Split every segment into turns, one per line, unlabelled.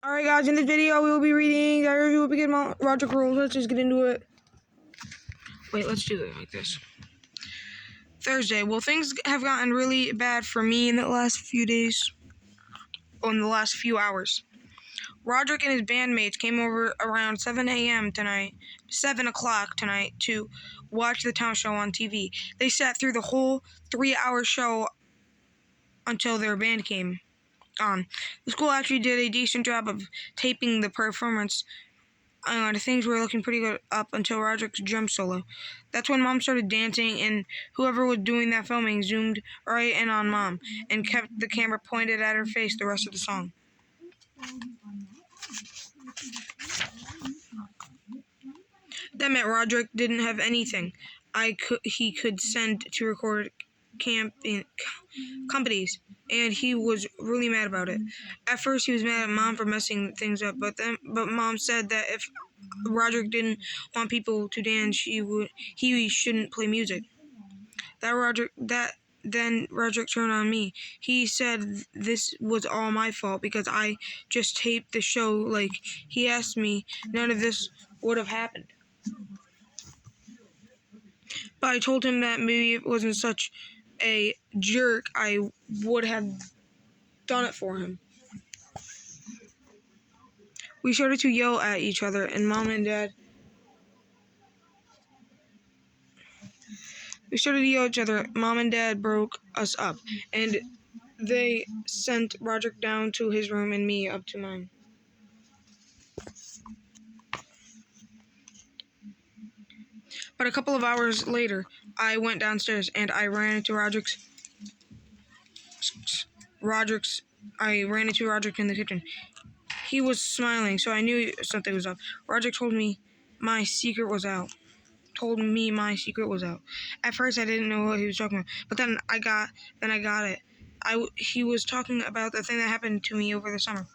Alright guys, in this video we will be reading Diary of a Wicked RODRICK rules. Let's just get into it. Wait, let's do it like this. Thursday. Well, things have gotten really bad for me in the last few days. In the last few hours. RODRICK and his bandmates came over around 7 o'clock tonight to watch the town show on TV. They sat through the whole 3-hour show until their band came on. The school actually did a decent job of taping the performance. Things were looking pretty good up until RODRICK's drum solo. That's when Mom started dancing, and whoever was doing that filming zoomed right in on Mom and kept the camera pointed at her face the rest of the song. That meant RODRICK didn't have anything he could send to record companies, and he was really mad about it. At first, he was mad at Mom for messing things up, but Mom said that if RODRICK didn't want people to dance, he shouldn't play music. Then RODRICK turned on me. He said this was all my fault because I just taped the show like he asked me. None of this would have happened. But I told him that maybe it wasn't such a jerk, I would have done it for him. We started to yell at each other, and Mom and Dad broke us up, and they sent RODRICK down to his room and me up to mine. But a couple of hours later, I went downstairs and I ran into RODRICK in the kitchen. He was smiling, so I knew something was up. RODRICK told me my secret was out. At first, I didn't know what he was talking about, but then I got it. He was talking about the thing that happened to me over the summer.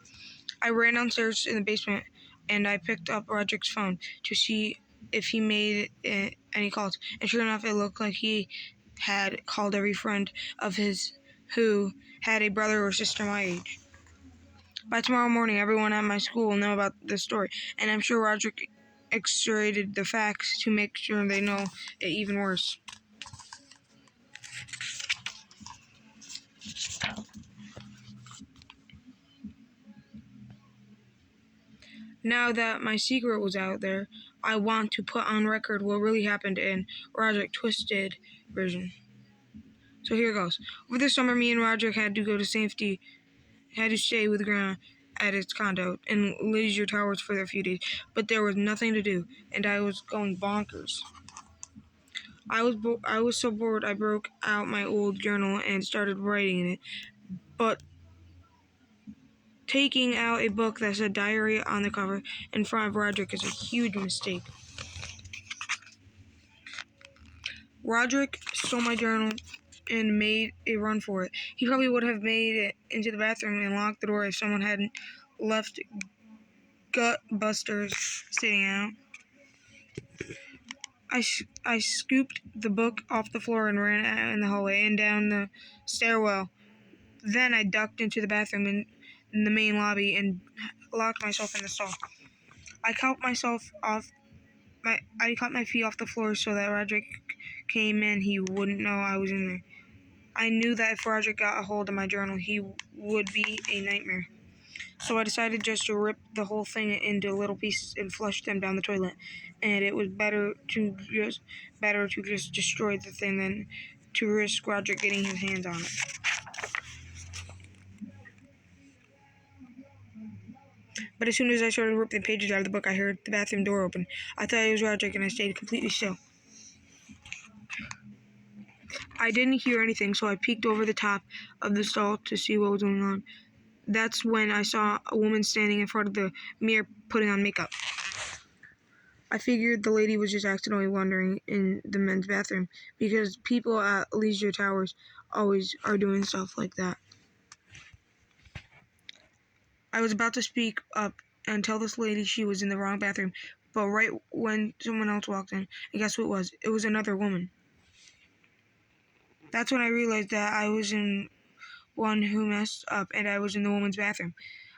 I ran downstairs in the basement, and I picked up RODRICK's phone to see if he made any calls. And sure enough, it looked like he had called every friend of his who had a brother or sister my age. By tomorrow morning, everyone at my school will know about this story, and I'm sure RODRICK exaggerated the facts to make sure they know it even worse. Now that my secret was out there, I want to put on record what really happened in RODRICK twisted version. So here goes. Over the summer, me and RODRICK had to stay with Grandma at its condo in Leisure Towers for a few days, but there was nothing to do, and I was going bonkers. I was so bored I broke out my old journal and started writing in it, but taking out a book that said diary on the cover in front of RODRICK is a huge mistake. RODRICK stole my journal and made a run for it. He probably would have made it into the bathroom and locked the door if someone hadn't left gut busters sitting out. I scooped the book off the floor and ran out in the hallway and down the stairwell. Then I ducked into the bathroom in the main lobby and locked myself in the stall. I caught my feet off the floor so that RODRICK came in, he wouldn't know I was in there. I knew that if RODRICK got a hold of my journal, he would be a nightmare. So I decided just to rip the whole thing into little pieces and flush them down the toilet. And it was better to just destroy the thing than to risk RODRICK getting his hands on it. But as soon as I started ripping the pages out of the book, I heard the bathroom door open. I thought it was RODRICK, and I stayed completely still. I didn't hear anything, so I peeked over the top of the stall to see what was going on. That's when I saw a woman standing in front of the mirror putting on makeup. I figured the lady was just accidentally wandering in the men's bathroom, because people at Leisure Towers always are doing stuff like that. I was about to speak up and tell this lady she was in the wrong bathroom, but right when someone else walked in, and guess who it was? It was another woman. That's when I realized that I was in one who messed up, and I was in the woman's bathroom.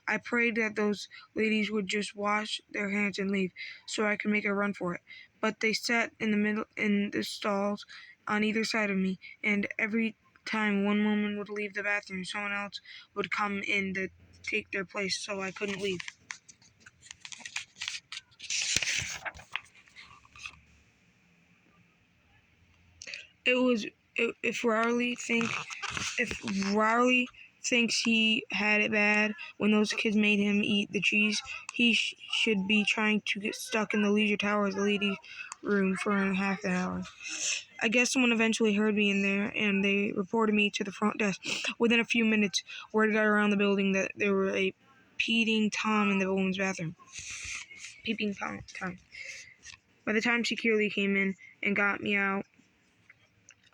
I prayed that those ladies would just wash their hands and leave, so I could make a run for it. But they sat in the middle in the stalls on either side of me, and every time one woman would leave the bathroom, someone else would come in to take their place, so I couldn't leave. If Riley thinks he had it bad when those kids made him eat the cheese, he should be trying to get stuck in the leisure tower's ladies' room for half an hour. I guess someone eventually heard me in there, and they reported me to the front desk. Within a few minutes, word got around the building that there were a peeping Tom in the woman's bathroom. Peeping Tom. By the time security came in and got me out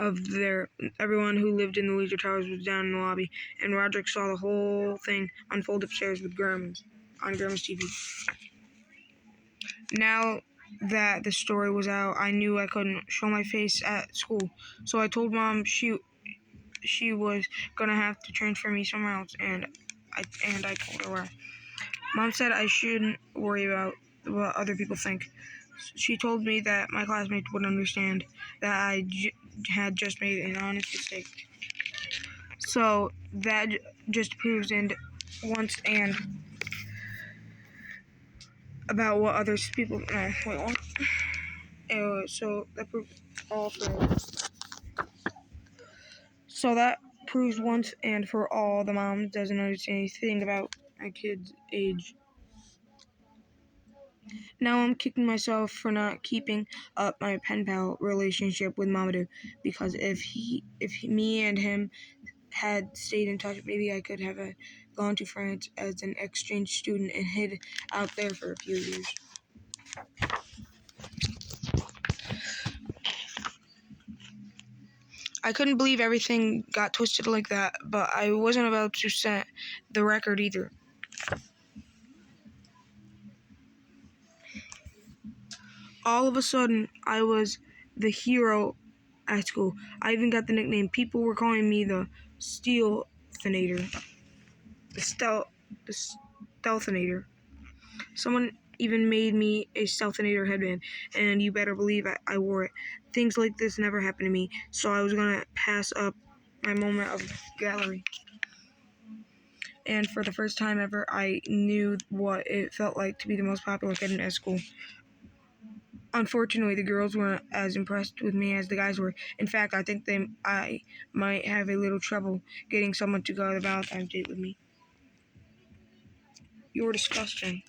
of there, everyone who lived in the leisure towers was down in the lobby, and Roderick saw the whole thing unfold upstairs with Grandma's TV. Now that the story was out, I knew I couldn't show my face at school, so I told Mom she was gonna have to transfer me somewhere else, and I told her where. Mom said I shouldn't worry about what other people think. She told me that my classmates would understand that I had just made an honest mistake. So that just proves once and about what other people. No, wait, what? So that proves all for. So that proves once and for all the mom doesn't understand anything about my kid's age. Now I'm kicking myself for not keeping up my pen pal relationship with Mamadou, because if me and him had stayed in touch, maybe I could have gone to France as an exchange student and hid out there for a few years. I couldn't believe everything got twisted like that, but I wasn't about to set the record either. All of a sudden, I was the hero at school. I even got the nickname. People were calling me the Stealthinator. The Stealthinator. Someone even made me a Stealthinator headband, and you better believe I wore it. Things like this never happened to me, so I was gonna pass up my moment of gallery. And for the first time ever, I knew what it felt like to be the most popular kid in school. Unfortunately, the girls weren't as impressed with me as the guys were. In fact, I think I might have a little trouble getting someone to go on a Valentine's date with me. You're disgusting.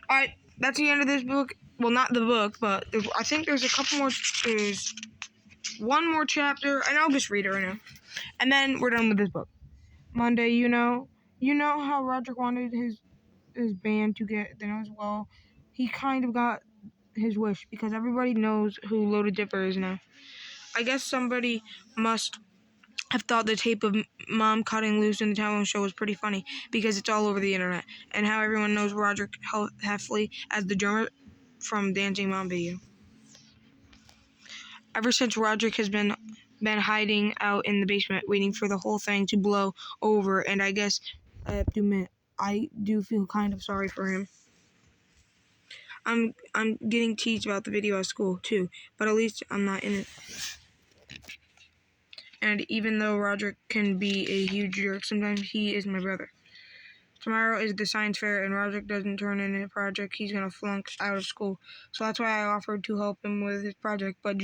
Alright, that's the end of this book. Well, not the book, but I think there's a couple more. There's one more chapter, and I'll just read it right now. And then we're done with this book. Monday, you know how Rodrick wanted his band to get the nose? Well, he kind of got his wish, because everybody knows who Loaded Dipper is now. I guess somebody must have thought the tape of Mom cutting loose in the talent show was pretty funny, because it's all over the internet, and how everyone knows Rodrick Heffley as the drummer from Dancing Mom video. Ever since, Rodrick has been hiding out in the basement, waiting for the whole thing to blow over, and I guess I have to admit, I do feel kind of sorry for him. I'm getting teased about the video at school too, but at least I'm not in it. And even though Rodrick can be a huge jerk, sometimes he is my brother. Tomorrow is the science fair, and Rodrick doesn't turn in a project, he's gonna flunk out of school. So that's why I offered to help him with his project, but